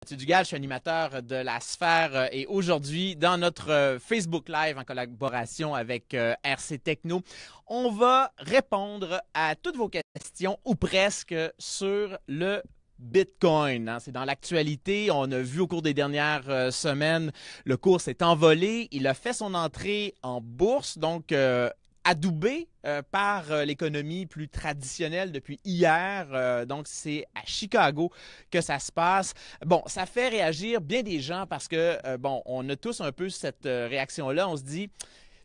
Mathieu Dugal, je suis animateur de la Sphère et aujourd'hui, dans notre Facebook Live en collaboration avec RC Techno, on va répondre à toutes vos questions ou presque sur le Bitcoin. Hein. C'est dans l'actualité. On a vu au cours des dernières semaines, le cours s'est envolé. Il a fait son entrée en bourse, donc adoubé par l'économie plus traditionnelle depuis hier. Donc, c'est à Chicago que ça se passe. Bon, ça fait réagir bien des gens parce que, bon, on a tous un peu cette réaction-là. On se dit,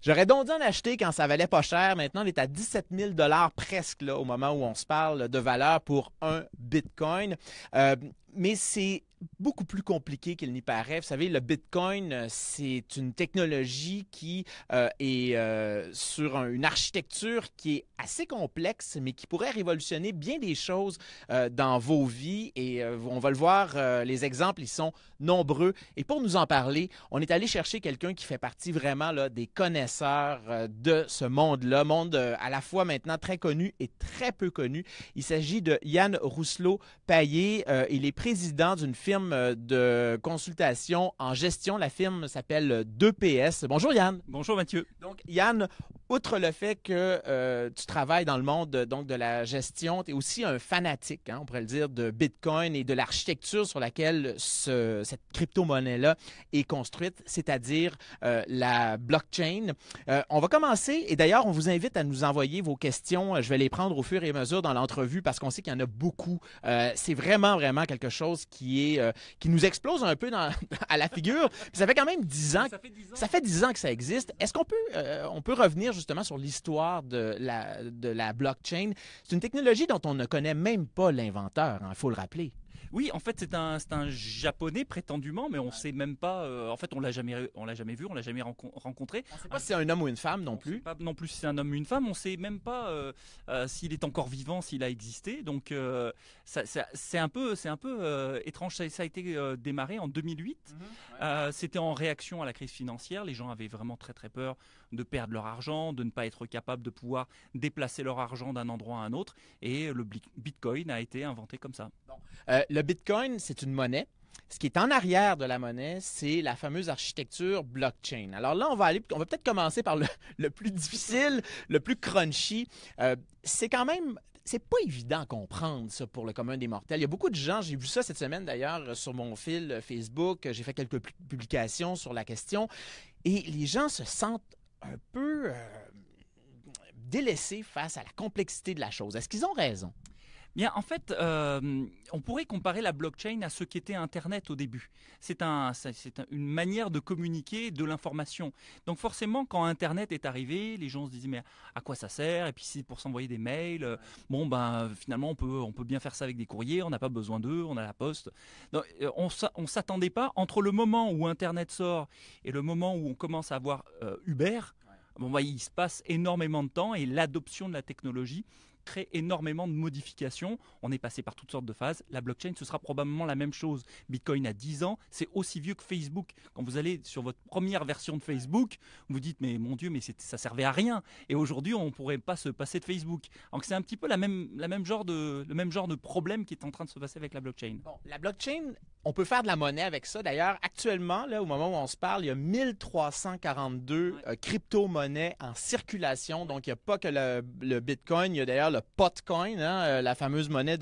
j'aurais donc dû en acheter quand ça valait pas cher. Maintenant, on est à 17 000 presque là, au moment où on se parle de valeur pour un Bitcoin. Mais c'est beaucoup plus compliqué qu'il n'y paraît. Vous savez, le Bitcoin, c'est une technologie qui est sur une architecture qui est assez complexe, mais qui pourrait révolutionner bien des choses dans vos vies. Et on va le voir, les exemples, ils sont nombreux. Et pour nous en parler, on est allé chercher quelqu'un qui fait partie vraiment là, des connaisseurs de ce monde-là, monde à la fois maintenant très connu et très peu connu. Il s'agit de Yann Rousselot-Payet. Il est président d'une firme de consultation en gestion. La firme s'appelle 2PS. Bonjour Yann. Bonjour Mathieu. Donc Yann, outre le fait que tu travailles dans le monde donc, de la gestion, tu es aussi un fanatique, hein, on pourrait le dire, de Bitcoin et de l'architecture sur laquelle cette crypto-monnaie-là est construite, c'est-à-dire la blockchain. On va commencer et d'ailleurs, on vous invite à nous envoyer vos questions. Je vais les prendre au fur et à mesure dans l'entrevue parce qu'on sait qu'il y en a beaucoup. C'est vraiment, vraiment quelque chose qui nous explose un peu à la figure. Puis ça fait quand même 10 ans. Ça fait 10 ans que ça existe. Est-ce qu'on peut, on peut revenir justement sur l'histoire de la blockchain? C'est une technologie dont on ne connaît même pas l'inventeur, il faut le rappeler. Oui, en fait, c'est un japonais prétendument, mais on ne sait même pas. En fait, on l'a jamais vu, on l'a jamais rencontré. On ne sait pas si c'est un homme ou une femme non plus. On sait pas non plus si c'est un homme ou une femme. On ne sait même pas s'il est encore vivant, s'il a existé. Donc, c'est un peu étrange. Ça a été démarré en 2008. C'était en réaction à la crise financière. Les gens avaient vraiment très très peur de perdre leur argent, de ne pas être capable de pouvoir déplacer leur argent d'un endroit à un autre. Et le Bitcoin a été inventé comme ça. Bon. Le Bitcoin, c'est une monnaie. Ce qui est en arrière de la monnaie, c'est la fameuse architecture blockchain. Alors là, on va peut-être commencer par le plus difficile, le plus crunchy. C'est quand même, c'est pas évident à comprendre ça pour le commun des mortels. Il y a beaucoup de gens, j'ai vu ça cette semaine d'ailleurs sur mon fil Facebook, j'ai fait quelques publications sur la question, et les gens se sentent un peu délaissés face à la complexité de la chose. Est-ce qu'ils ont raison? Bien, en fait, on pourrait comparer la blockchain à ce qu'était Internet au début. C'est une manière de communiquer de l'information. Donc forcément, quand Internet est arrivé, les gens se disaient mais à quoi ça sert? Et puis c'est pour s'envoyer des mails. Bon, ben finalement, on peut bien faire ça avec des courriers. On n'a pas besoin d'eux. On a la poste. Donc, on s'attendait pas entre le moment où Internet sort et le moment où on commence à avoir Uber. Bon, bah, il se passe énormément de temps et l'adoption de la technologie crée énormément de modifications. On est passé par toutes sortes de phases. La blockchain, ce sera probablement la même chose. Bitcoin a 10 ans, c'est aussi vieux que Facebook. Quand vous allez sur votre première version de Facebook, vous dites mais mon Dieu, mais ça servait à rien. Et aujourd'hui, on ne pourrait pas se passer de Facebook. Donc c'est un petit peu le même genre de problème qui est en train de se passer avec la blockchain. Bon, la blockchain, on peut faire de la monnaie avec ça. D'ailleurs, actuellement, là, au moment où on se parle, il y a 1342 crypto-monnaies en circulation. Donc, il n'y a pas que le Bitcoin, il y a d'ailleurs le Potcoin, hein, la fameuse monnaie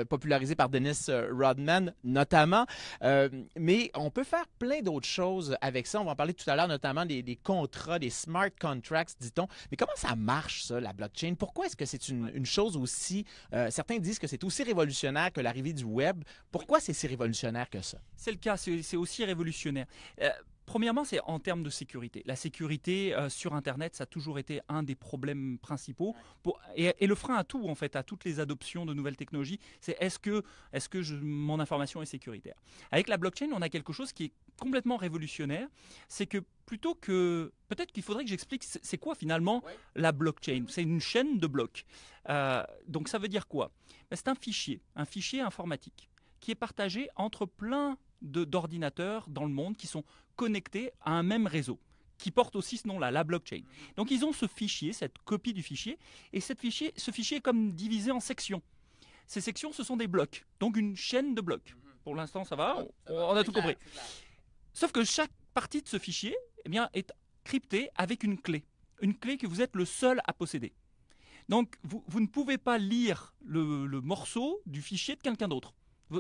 popularisée par Dennis Rodman notamment. Mais on peut faire plein d'autres choses avec ça. On va en parler tout à l'heure, notamment des contrats, des smart contracts, dit-on. Mais comment ça marche, ça, la blockchain? Pourquoi est-ce que c'est une chose aussi... certains disent que c'est aussi révolutionnaire que l'arrivée du web. Pourquoi c'est si révolutionnaire que ça? C'est le cas, c'est aussi révolutionnaire. Premièrement, c'est en termes de sécurité. La sécurité sur Internet, ça a toujours été un des problèmes principaux. Et le frein à tout, en fait, à toutes les adoptions de nouvelles technologies, c'est est-ce que mon information est sécuritaire? Avec la blockchain, on a quelque chose qui est complètement révolutionnaire. C'est que plutôt que... Peut-être qu'il faudrait que j'explique c'est quoi finalement la blockchain. C'est une chaîne de blocs. Donc ça veut dire quoi? C'est un fichier informatique qui est partagé entre plein d'ordinateurs dans le monde qui sont connectés à un même réseau, qui porte aussi ce nom-là, la blockchain. Donc ils ont ce fichier, cette copie du fichier, et ce fichier est comme divisé en sections. Ces sections, ce sont des blocs, donc une chaîne de blocs. Pour l'instant, ça va. On a tout compris. Sauf que chaque partie de ce fichier eh bien, est cryptée avec une clé que vous êtes le seul à posséder. Donc, vous ne pouvez pas lire le morceau du fichier de quelqu'un d'autre.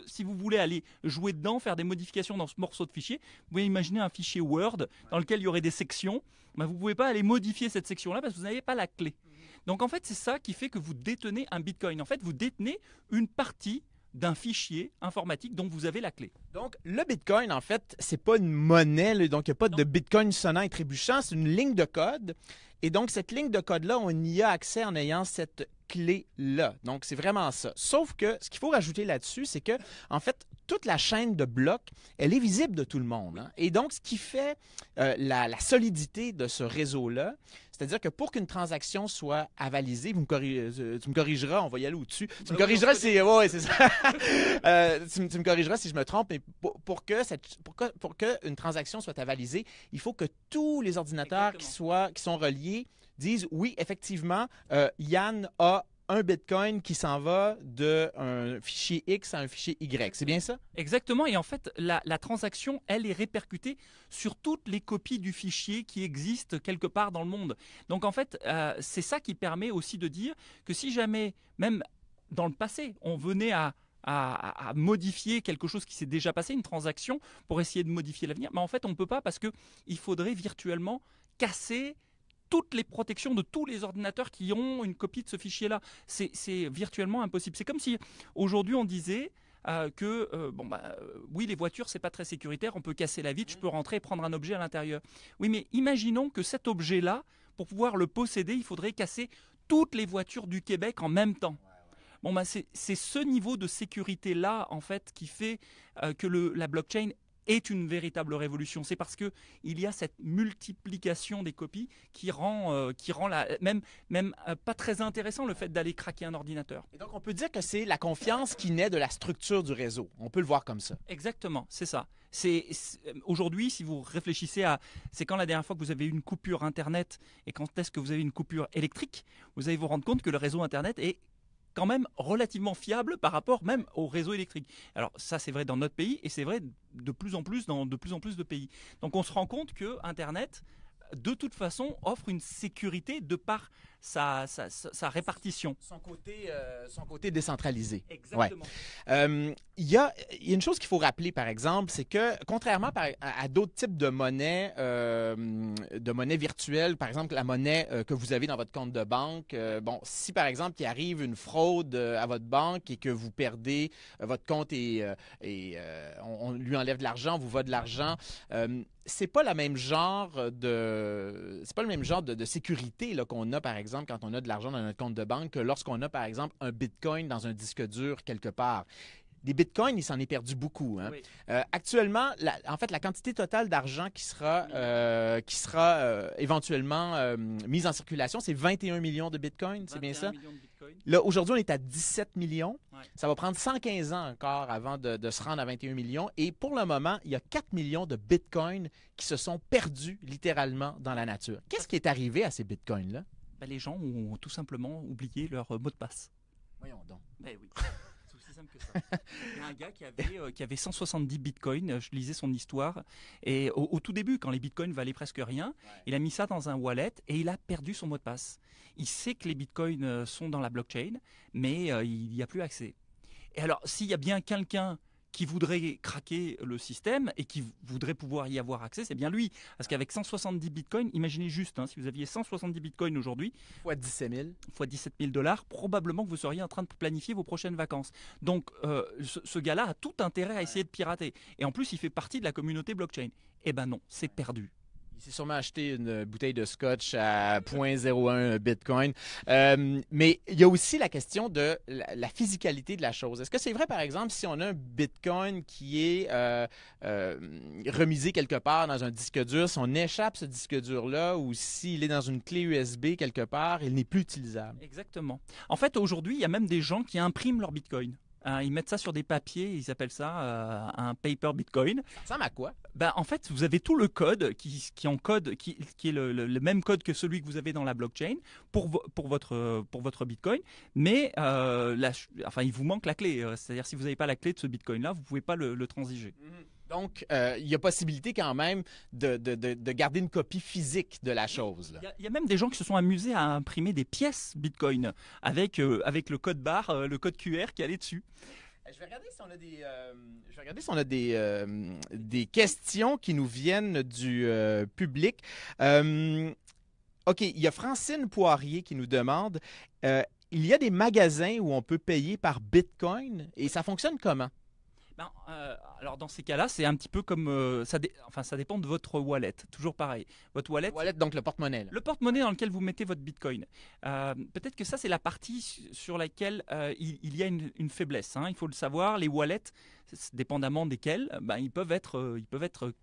Si vous voulez aller jouer dedans, faire des modifications dans ce morceau de fichier, vous pouvez imaginer un fichier Word dans lequel il y aurait des sections. Ben, vous ne pouvez pas aller modifier cette section-là parce que vous n'avez pas la clé. Donc, en fait, c'est ça qui fait que vous détenez un Bitcoin. En fait, vous détenez une partie d'un fichier informatique dont vous avez la clé. Donc, le Bitcoin, en fait, c'est pas une monnaie, là, donc il n'y a pas de Bitcoin sonnant et trébuchant, c'est une ligne de code. Et donc, cette ligne de code-là, on y a accès en ayant cette clé-là. Donc, c'est vraiment ça. Sauf que ce qu'il faut rajouter là-dessus, c'est que, en fait, toute la chaîne de blocs, elle est visible de tout le monde. Hein? Et donc, ce qui fait la solidité de ce réseau-là, c'est-à-dire que pour qu'une transaction soit avalisée, tu me corrigeras, on va y aller au-dessus. Tu me corrigeras si... Ouais, c'est ça. Tu me corrigeras si je me trompe, mais pour que une transaction soit avalisée, il faut que tous les ordinateurs qui sont reliés disent oui, effectivement, Yann a un Bitcoin qui s'en va d'un fichier X à un fichier Y. C'est bien ça? Exactement. Et en fait, la transaction, elle est répercutée sur toutes les copies du fichier qui existent quelque part dans le monde. Donc en fait, c'est ça qui permet aussi de dire que si jamais, même dans le passé, on venait à modifier quelque chose qui s'est déjà passé, une transaction, pour essayer de modifier l'avenir, mais en fait, on ne peut pas parce qu'il faudrait virtuellement casser toutes les protections de tous les ordinateurs qui ont une copie de ce fichier-là. C'est virtuellement impossible. C'est comme si aujourd'hui on disait oui, les voitures, c'est pas très sécuritaire, on peut casser la vitre, je peux rentrer et prendre un objet à l'intérieur. Oui, mais imaginons que cet objet-là, pour pouvoir le posséder, il faudrait casser toutes les voitures du Québec en même temps. Bon, c'est ce niveau de sécurité-là, en fait, qui fait que la blockchain est une véritable révolution. C'est parce qu'il y a cette multiplication des copies qui rend même pas très intéressant le fait d'aller craquer un ordinateur. Et donc, on peut dire que c'est la confiance qui naît de la structure du réseau. On peut le voir comme ça. Exactement, c'est ça. Aujourd'hui, si vous réfléchissez c'est quand la dernière fois que vous avez eu une coupure Internet et quand est-ce que vous avez une coupure électrique, vous allez vous rendre compte que le réseau Internet est quand même relativement fiable par rapport même au réseau électrique. Alors ça, c'est vrai dans notre pays et c'est vrai de plus en plus dans de plus en plus de pays. Donc on se rend compte que Internet, de toute façon, offre une sécurité de par sa répartition. Son côté décentralisé. Exactement. Ouais. Il y a une chose qu'il faut rappeler, par exemple, c'est que contrairement à d'autres types de monnaie virtuelle, par exemple la monnaie que vous avez dans votre compte de banque, si par exemple il arrive une fraude à votre banque et que vous perdez votre compte et on lui enlève de l'argent, on vous vole de l'argent, c'est pas le même genre de sécurité là, qu'on a, par exemple, quand on a de l'argent dans notre compte de banque que lorsqu'on a, par exemple, un Bitcoin dans un disque dur quelque part. Des bitcoins, il s'en est perdu beaucoup. Hein? Oui. Actuellement, en fait, la quantité totale d'argent qui sera éventuellement mise en circulation, c'est 21 millions de bitcoins, c'est bien ça? Là, aujourd'hui, on est à 17 millions. Ouais. Ça va prendre 115 ans encore avant de se rendre à 21 millions. Et pour le moment, il y a 4 millions de bitcoins qui se sont perdus littéralement dans la nature. Qu'est-ce qui est arrivé à ces bitcoins-là? Les gens ont tout simplement oublié leur mot de passe. Voyons donc. Oui. C'est aussi simple que ça. Il y a un gars qui avait 170 bitcoins, je lisais son histoire, et au tout début, quand les bitcoins valaient presque rien, il a mis ça dans un wallet et il a perdu son mot de passe. Il sait que les bitcoins sont dans la blockchain, mais il n'y a plus accès. Et alors, s'il y a bien quelqu'un qui voudrait craquer le système et qui voudrait pouvoir y avoir accès, c'est bien lui. Parce qu'avec 170 bitcoins, imaginez juste, si vous aviez 170 bitcoins aujourd'hui, fois 17 000 $, probablement que vous seriez en train de planifier vos prochaines vacances. Donc, ce gars-là a tout intérêt à essayer de pirater. Et en plus, il fait partie de la communauté blockchain. Eh ben non, c'est perdu. Il s'est sûrement acheté une bouteille de scotch à 0,01 bitcoin. Mais il y a aussi la question de la physicalité de la chose. Est-ce que c'est vrai, par exemple, si on a un bitcoin qui est remisé quelque part dans un disque dur, si on échappe ce disque dur-là ou s'il est dans une clé USB quelque part, il n'est plus utilisable? Exactement. En fait, aujourd'hui, il y a même des gens qui impriment leur bitcoin. Ils mettent ça sur des papiers, ils appellent ça un paper Bitcoin. Ça ressemble à quoi? Ben, en fait, vous avez tout le code qui est le même code que celui que vous avez dans la blockchain pour votre Bitcoin, mais enfin, il vous manque la clé. C'est-à-dire, si vous n'avez pas la clé de ce Bitcoin-là, vous ne pouvez pas le transiger. Donc, il y a possibilité quand même de garder une copie physique de la chose. Il y a même des gens qui se sont amusés à imprimer des pièces Bitcoin avec le code barre, le code QR qui allait dessus. Je vais regarder si on a des questions qui nous viennent du public. OK, il y a Francine Poirier qui nous demande il y a des magasins où on peut payer par Bitcoin et ça fonctionne comment? Ben, alors dans ces cas-là, c'est un petit peu comme ça dépend de votre wallet. Toujours pareil. Votre wallet, Donc le porte-monnaie. le porte-monnaie dans lequel vous mettez votre Bitcoin. Peut-être que ça c'est la partie sur laquelle il y a une faiblesse. Hein. Il faut le savoir. Les wallets, dépendamment desquels, ben, ils peuvent être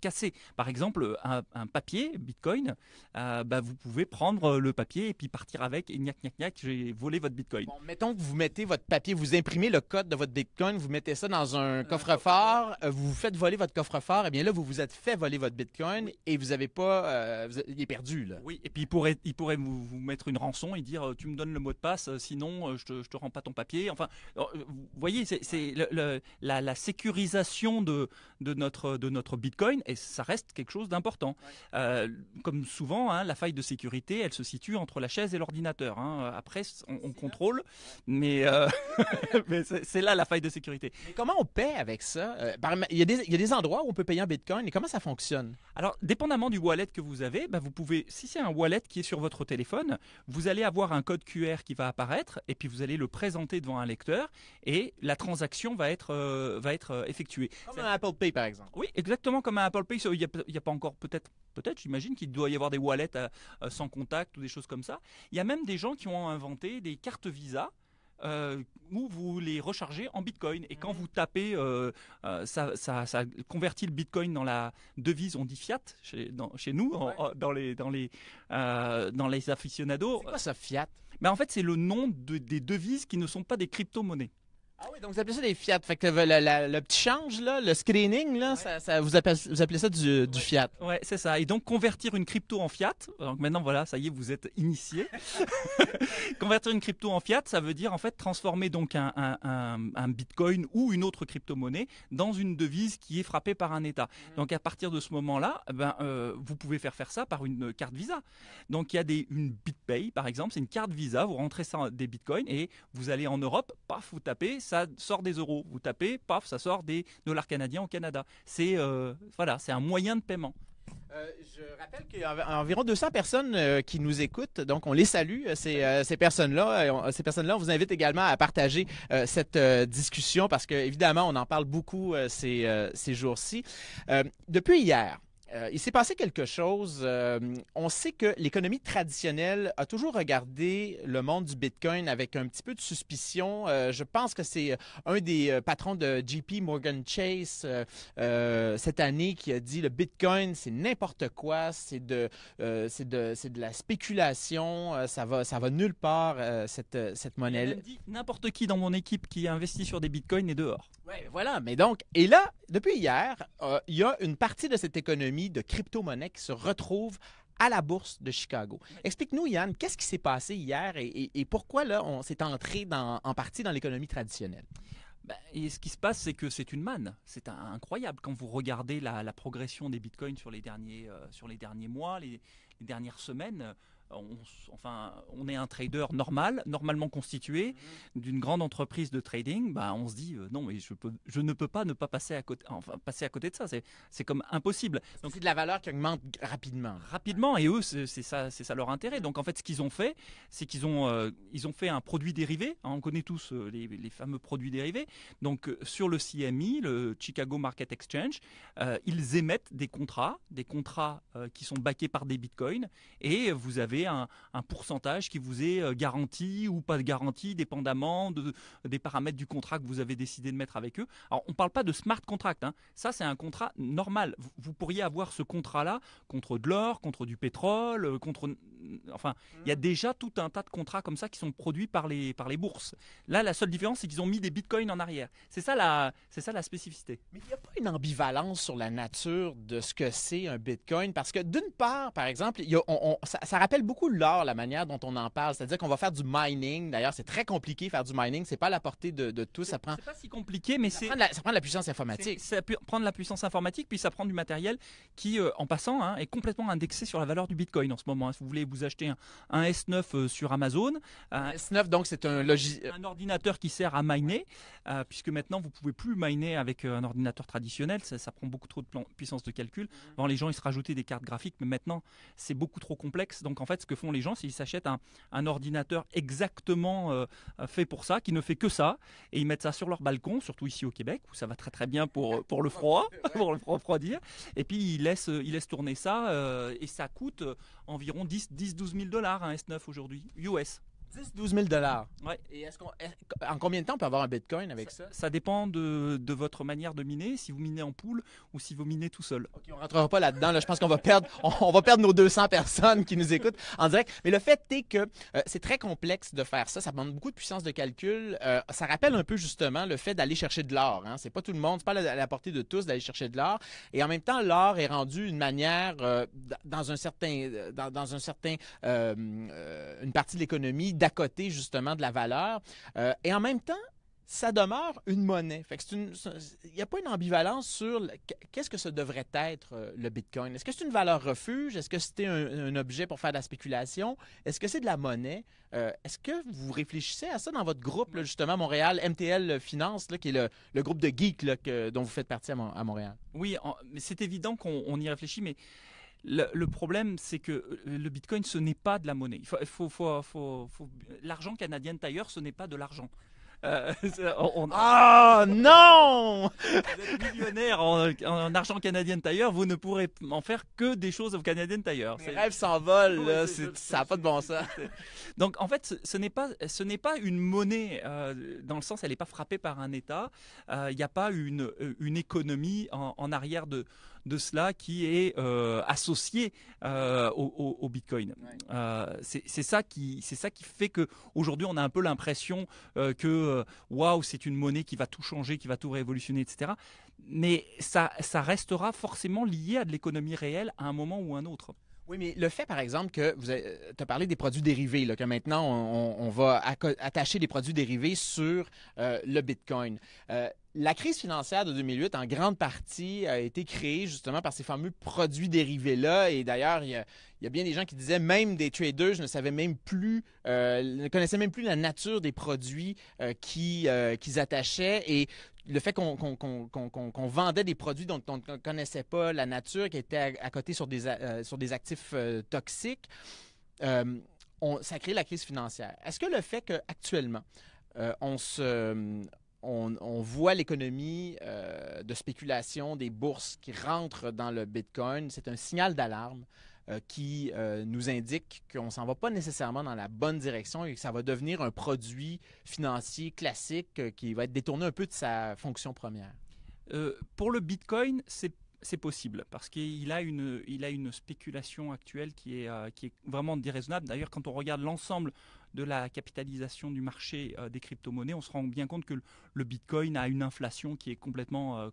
cassés. Par exemple, un papier Bitcoin, ben, vous pouvez prendre le papier et puis partir avec et gnac gnac gnac, j'ai volé votre Bitcoin. Bon, mettons que vous mettez votre papier, vous imprimez le code de votre Bitcoin, vous mettez ça dans un coffre-fort, vous vous faites voler votre coffre-fort, et bien là, vous vous êtes fait voler votre Bitcoin et vous n'avez pas... il est perdu, là. Oui, et puis il pourrait vous mettre une rançon et dire tu me donnes le mot de passe, sinon je te rends pas ton papier. Enfin, vous voyez, c'est la sécurisation de notre Bitcoin et ça reste quelque chose d'important. Ouais. Comme souvent, hein, la faille de sécurité, elle se situe entre la chaise et l'ordinateur. Hein. Après, on contrôle, mais, mais c'est là la faille de sécurité. Mais comment on paie avec ça? Il y a des endroits où on peut payer en Bitcoin et comment ça fonctionne? Alors, dépendamment du wallet que vous avez, bah, vous pouvez, si c'est un wallet qui est sur votre téléphone, vous allez avoir un code QR qui va apparaître et puis vous allez le présenter devant un lecteur et la transaction va être effectuée. Comme un Apple Pay, par exemple. Oui, exactement comme un Apple Pay. Il n'y a pas encore peut-être, j'imagine qu'il doit y avoir des wallets sans contact ou des choses comme ça. Il y a même des gens qui ont inventé des cartes Visa où vous les rechargez en Bitcoin. Et quand vous tapez, ça convertit le Bitcoin dans la devise, on dit fiat chez nous, dans les aficionados. C'est quoi ça, fiat? Ben, en fait, c'est le nom des devises qui ne sont pas des crypto-monnaies. Ah oui, donc vous appelez ça des fiat. Fait que le petit change, là, le screening, là, ouais. Vous appelez ça du fiat. Ouais, c'est ça. Et donc, convertir une crypto en fiat, donc maintenant, voilà, ça y est, vous êtes initié. Convertir une crypto en fiat, ça veut dire, en fait, transformer donc un bitcoin ou une autre crypto-monnaie dans une devise qui est frappée par un État. Donc, à partir de ce moment-là, vous pouvez faire ça par une carte Visa. Donc, il y a une BitPay, par exemple, c'est une carte Visa, vous rentrez ça des bitcoins et vous allez en Europe, paf, vous tapez, ça sort des euros. Vous tapez, paf, ça sort des dollars canadiens au Canada. C'est c'est un moyen de paiement. Je rappelle qu'il y a environ 200 personnes qui nous écoutent, donc on les salue, ces personnes-là. Ces personnes-là, on vous invite également à partager cette discussion parce qu'évidemment, on en parle beaucoup ces jours-ci. Depuis hier, il s'est passé quelque chose. On sait que l'économie traditionnelle a toujours regardé le monde du Bitcoin avec un petit peu de suspicion. Je pense que c'est un des patrons de JP Morgan Chase cette année qui a dit le Bitcoin, c'est n'importe quoi, c'est de la spéculation, ça va nulle part, cette monnaie. Il a même dit n'importe qui dans mon équipe qui investit sur des Bitcoins est dehors. Ouais, voilà, mais donc, et là, depuis hier, il y a une partie de cette économie de crypto-monnaie qui se retrouve à la bourse de Chicago. Explique-nous, Yann, qu'est-ce qui s'est passé hier et pourquoi là, on s'est entré en partie dans l'économie traditionnelle? Et ce qui se passe, c'est que c'est une manne. C'est incroyable quand vous regardez la progression des bitcoins sur les derniers mois, les dernières semaines. On est un trader normalement constitué d'une grande entreprise de trading. On se dit non, mais je ne peux pas passer à côté de ça. C'est comme impossible. Donc c'est de la valeur qui augmente rapidement. Rapidement, et eux, c'est ça leur intérêt. Donc en fait, ce qu'ils ont fait, c'est qu'ils ont fait un produit dérivé. On connaît tous les fameux produits dérivés. Donc sur le CME, le Chicago Market Exchange, ils émettent des contrats qui sont backés par des bitcoins, et vous avez un pourcentage qui vous est garanti ou pas garanti, dépendamment des paramètres du contrat que vous avez décidé de mettre avec eux. Alors, on ne parle pas de smart contract. Hein. Ça, c'est un contrat normal. Vous pourriez avoir ce contrat-là contre de l'or, contre du pétrole, contre enfin, il y a déjà tout un tas de contrats comme ça qui sont produits par les bourses. Là, la seule différence, c'est qu'ils ont mis des bitcoins en arrière. C'est ça la spécificité. Mais il n'y a pas une ambivalence sur la nature de ce que c'est un bitcoin parce que d'une part, par exemple, ça rappelle beaucoup l'or, la manière dont on en parle. C'est-à-dire qu'on va faire du mining. D'ailleurs, c'est très compliqué faire du mining. C'est pas à la portée de tous. C'est pas si compliqué, mais ça prend de la puissance informatique. Ça prend de la puissance informatique, puis ça prend du matériel qui, en passant, hein, est complètement indexé sur la valeur du bitcoin en ce moment. Si vous voulez vous acheter un S9 sur Amazon, S9, donc c'est un ordinateur qui sert à miner, puisque maintenant vous pouvez plus miner avec un ordinateur traditionnel, ça prend beaucoup trop de puissance de calcul. Avant, les gens ils se rajoutaient des cartes graphiques, mais maintenant c'est beaucoup trop complexe. Donc en fait, ce que font les gens, c'est qu'ils s'achètent un ordinateur exactement fait pour ça, qui ne fait que ça, et ils mettent ça sur leur balcon, surtout ici au Québec, où ça va très très bien pour le froid, pour le refroidir. Et puis ils laissent tourner ça, et ça coûte environ 10-12 000 $ un S9 aujourd'hui, US. 10-12 000 $. Ouais. Et en combien de temps on peut avoir un bitcoin avec ça? Ça dépend de votre manière de miner, si vous minez en pool ou si vous minez tout seul. OK, on ne rentrera pas là-dedans. Là, je pense qu'on va perdre, on va perdre nos 200 personnes qui nous écoutent en direct. Mais le fait est que c'est très complexe de faire ça. Ça demande beaucoup de puissance de calcul. Ça rappelle un peu justement le fait d'aller chercher de l'or. Hein. C'est pas tout le monde, c'est pas à la portée de tous d'aller chercher de l'or. Et en même temps, l'or est rendu une manière, dans un certain, une partie de l'économie, d'à côté justement de la valeur. Et en même temps, ça demeure une monnaie. Fait que il n'y a pas une ambivalence sur qu'est-ce que ça devrait être le Bitcoin. Est-ce que c'est une valeur refuge? Est-ce que c'était un objet pour faire de la spéculation? Est-ce que c'est de la monnaie? Est-ce que vous réfléchissez à ça dans votre groupe, là, justement, Montréal, MTL Finance, là, qui est le groupe de geeks là, dont vous faites partie à Montréal? Oui, mais c'est évident qu'on y réfléchit, mais le problème, c'est que le Bitcoin, ce n'est pas de la monnaie. L'argent canadien Tire, ce n'est pas de l'argent. Ah non! Vous êtes millionnaire en argent canadien Tire, vous ne pourrez en faire que des choses au Canadian Tire. Mes rêves s'envolent, là, ça n'a pas de bon sens. Donc en fait, ce n'est pas une monnaie dans le sens, elle n'est pas frappée par un État. Il n'y a pas une économie en arrière de cela qui est associée au Bitcoin. Ouais. C'est ça qui fait que aujourd'hui on a un peu l'impression que waouh, c'est une monnaie qui va tout changer, qui va tout révolutionner, etc. Mais ça restera forcément lié à de l'économie réelle à un moment ou un autre. Oui, mais le fait, par exemple, que tu as parlé des produits dérivés, là, que maintenant, on va attacher des produits dérivés sur le Bitcoin. La crise financière de 2008, en grande partie, a été créée justement par ces fameux produits dérivés-là. Et d'ailleurs, il y a bien des gens qui disaient, même des traders ne connaissaient même plus la nature des produits qu'ils attachaient. Et le fait qu'on vendait des produits dont on ne connaissait pas la nature, qui étaient à côté sur des actifs toxiques, ça a créé la crise financière. Est-ce que le fait qu'actuellement, on voit l'économie de spéculation des bourses qui rentrent dans le Bitcoin, c'est un signal d'alarme qui nous indique qu'on ne s'en va pas nécessairement dans la bonne direction et que ça va devenir un produit financier classique qui va être détourné un peu de sa fonction première? Pour le Bitcoin, c'est possible parce qu'il a une spéculation actuelle qui est vraiment déraisonnable. D'ailleurs, quand on regarde l'ensemble de la capitalisation du marché des crypto-monnaies, on se rend bien compte que le Bitcoin a une inflation qui est complètement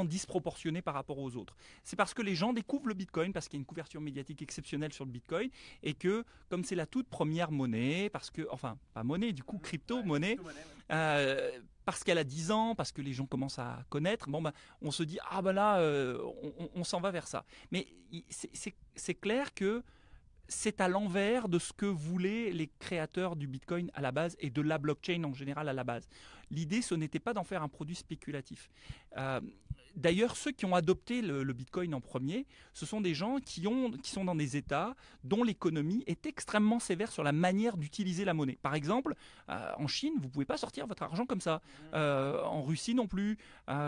disproportionnée par rapport aux autres. C'est parce que les gens découvrent le Bitcoin, parce qu'il y a une couverture médiatique exceptionnelle sur le Bitcoin, et que comme c'est la toute première monnaie, crypto-monnaie, parce qu'elle a 10 ans, parce que les gens commencent à connaître, on se dit on s'en va vers ça. Mais c'est clair que c'est à l'envers de ce que voulaient les créateurs du Bitcoin à la base et de la blockchain en général à la base. L'idée, ce n'était pas d'en faire un produit spéculatif. D'ailleurs, ceux qui ont adopté le Bitcoin en premier, ce sont des gens qui sont dans des États dont l'économie est extrêmement sévère sur la manière d'utiliser la monnaie. Par exemple, en Chine, vous ne pouvez pas sortir votre argent comme ça. En Russie non plus.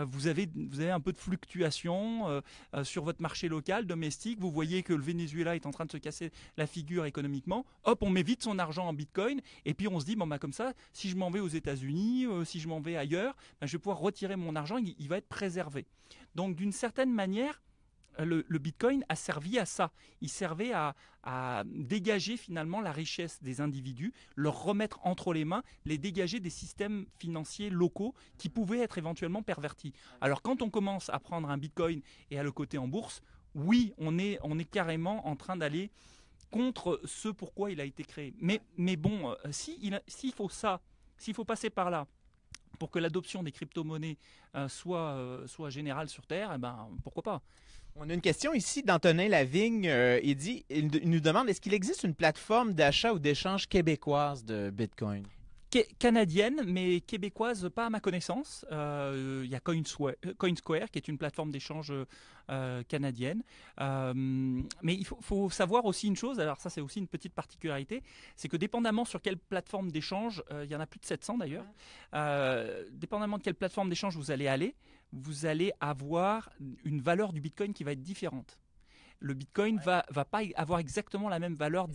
Vous avez un peu de fluctuation sur votre marché local, domestique. Vous voyez que le Venezuela est en train de se casser la figure économiquement. Hop, on met vite son argent en Bitcoin. Et puis on se dit, comme ça, si je m'en vais aux États-Unis, si je m'en vais ailleurs, je vais pouvoir retirer mon argent, il va être préservé. Donc d'une certaine manière, le Bitcoin a servi à ça. Il servait à dégager finalement la richesse des individus, leur remettre entre les mains, les dégager des systèmes financiers locaux qui pouvaient être éventuellement pervertis. Alors quand on commence à prendre un Bitcoin et à le coter en bourse, oui, on est carrément en train d'aller contre ce pourquoi il a été créé. Mais bon, s'il faut passer par là pour que l'adoption des crypto-monnaies soit générale sur Terre, eh ben, pourquoi pas? On a une question ici d'Antonin Lavigne. Il nous demande, est-ce qu'il existe une plateforme d'achat ou d'échange québécoise de Bitcoin? Canadienne, mais québécoise, pas à ma connaissance. Il y a Coinsquare, qui est une plateforme d'échange canadienne. Mais il faut savoir aussi une chose, alors ça c'est aussi une petite particularité, c'est que dépendamment sur quelle plateforme d'échange, il y en a plus de 700 d'ailleurs, dépendamment de quelle plateforme d'échange vous allez avoir une valeur du Bitcoin qui va être différente. Le Bitcoin va pas avoir exactement la même valeur.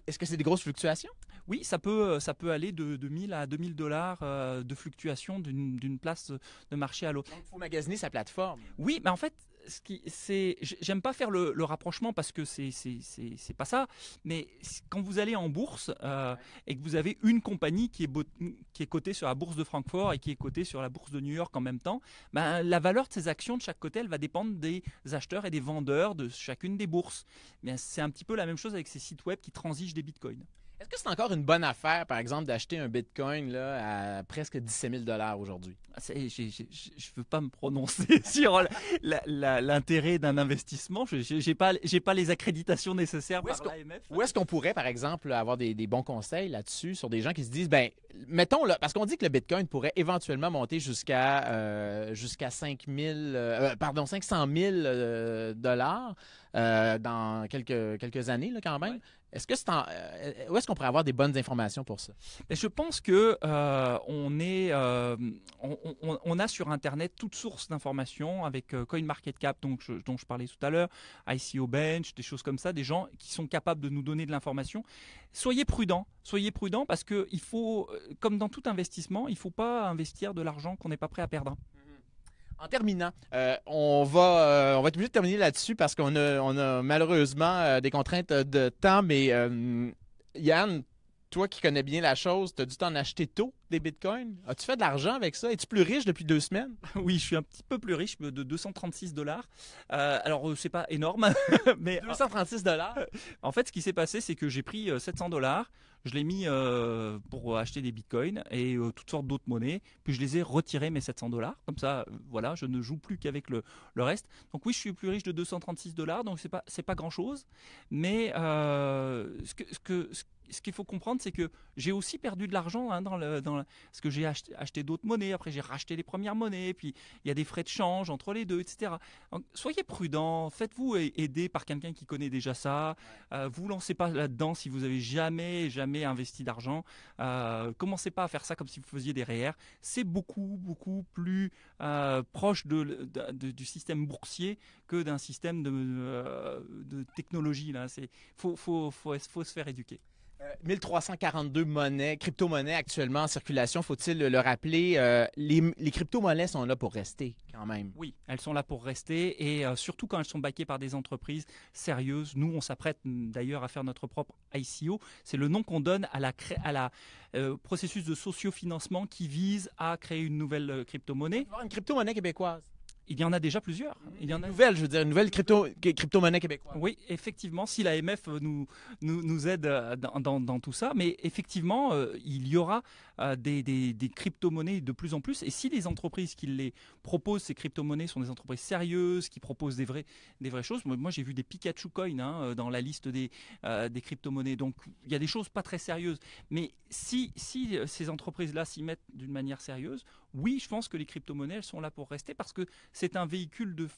Est-ce que c'est des grosses fluctuations? Oui, ça peut aller de 1000 à 2000 dollars de fluctuation d'une place de marché à l'autre. Donc, il faut magasiner sa plateforme. Oui, mais en fait, j'aime pas faire le rapprochement parce que c'est pas ça. Mais quand vous allez en bourse et que vous avez une compagnie qui est cotée sur la bourse de Francfort et qui est cotée sur la bourse de New York en même temps, ben, la valeur de ces actions de chaque côté, elle va dépendre des acheteurs et des vendeurs de chacune des bourses. Mais c'est un petit peu la même chose avec ces sites web qui transigent des bitcoins. Est-ce que c'est encore une bonne affaire, par exemple, d'acheter un Bitcoin là, à presque 17 000 $ aujourd'hui? Je ne veux pas me prononcer sur l'intérêt d'un investissement. Je n'ai pas les accréditations nécessaires par l'AMF. Où est-ce qu'on pourrait, par exemple, avoir des bons conseils là-dessus sur des gens qui se disent, ben, mettons, là, parce qu'on dit que le Bitcoin pourrait éventuellement monter jusqu'à 500 000 dollars dans quelques années là, quand même. Est-ce que où est-ce qu'on pourrait avoir des bonnes informations pour ça? Je pense que on a sur Internet toutes sources d'informations avec CoinMarketCap, dont je parlais tout à l'heure, ICO Bench, des choses comme ça, des gens qui sont capables de nous donner de l'information. Soyez prudents parce que il faut, comme dans tout investissement, il ne faut pas investir de l'argent qu'on n'est pas prêt à perdre. En terminant, on va être obligé de terminer là-dessus parce qu'on a malheureusement des contraintes de temps, mais Yann, toi qui connais bien la chose, tu as dû t'en acheter tôt des bitcoins. As-tu fait de l'argent avec ça? Es-tu plus riche depuis 2 semaines? Oui, je suis un petit peu plus riche, de 236 dollars. Alors, c'est pas énorme, mais 236 $? En fait, ce qui s'est passé, c'est que j'ai pris 700 dollars, je l'ai mis pour acheter des bitcoins et toutes sortes d'autres monnaies, puis je les ai retirés, mes 700 dollars. Comme ça, voilà, je ne joue plus qu'avec le reste. Donc oui, je suis plus riche de 236 dollars, donc c'est pas grand-chose. Mais ce qu'il faut comprendre, c'est que j'ai aussi perdu de l'argent parce que j'ai acheté d'autres monnaies, après j'ai racheté les premières monnaies, puis il y a des frais de change entre les deux, etc. Donc, soyez prudents, faites-vous aider par quelqu'un qui connaît déjà ça. Vous lancez pas là-dedans si vous avez jamais investi d'argent. Commencez pas à faire ça comme si vous faisiez des REER. C'est beaucoup plus proche du système boursier que d'un système de technologie. Là, faut se faire éduquer. 1342 crypto-monnaies actuellement en circulation, faut-il le rappeler. Les crypto-monnaies sont là pour rester quand même. Oui, elles sont là pour rester et surtout quand elles sont backées par des entreprises sérieuses. Nous, on s'apprête d'ailleurs à faire notre propre ICO. C'est le nom qu'on donne à la processus de sociofinancement qui vise à créer une nouvelle crypto-monnaie. Une crypto-monnaie québécoise. Il y en a déjà plusieurs. Une nouvelle crypto-monnaie québécoise. Oui, effectivement, si l'AMF nous aide dans tout ça, mais effectivement, il y aura des crypto-monnaies de plus en plus. Et si les entreprises qui les proposent, ces crypto-monnaies, sont des entreprises sérieuses, qui proposent des vraies choses, moi j'ai vu des Pikachu Coins dans la liste des crypto-monnaies. Donc il y a des choses pas très sérieuses. Mais si ces entreprises-là s'y mettent d'une manière sérieuse, oui, je pense que les crypto-monnaies, elles sont là pour rester parce que c'est un véhicule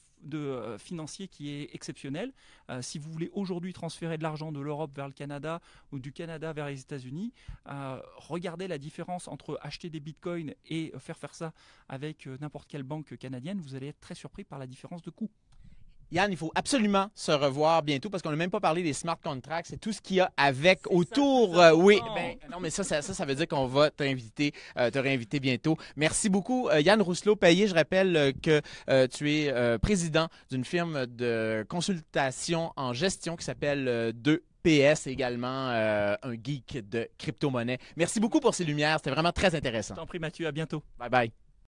financier qui est exceptionnel. Si vous voulez aujourd'hui transférer de l'argent de l'Europe vers le Canada ou du Canada vers les États-Unis, regardez la différence entre acheter des bitcoins et faire ça avec n'importe quelle banque canadienne. Vous allez être très surpris par la différence de coût. Yann, il faut absolument se revoir bientôt parce qu'on n'a même pas parlé des smart contracts. C'est tout ce qu'il y a avec autour. Oui, ben, non, mais ça veut dire qu'on va t'inviter, te réinviter bientôt. Merci beaucoup, Yann Rousselot-Payet. Je rappelle que tu es président d'une firme de consultation en gestion qui s'appelle 2PS, également un geek de crypto-monnaie. Merci beaucoup pour ces lumières. C'était vraiment très intéressant. Je t'en prie, Mathieu. À bientôt. Bye bye.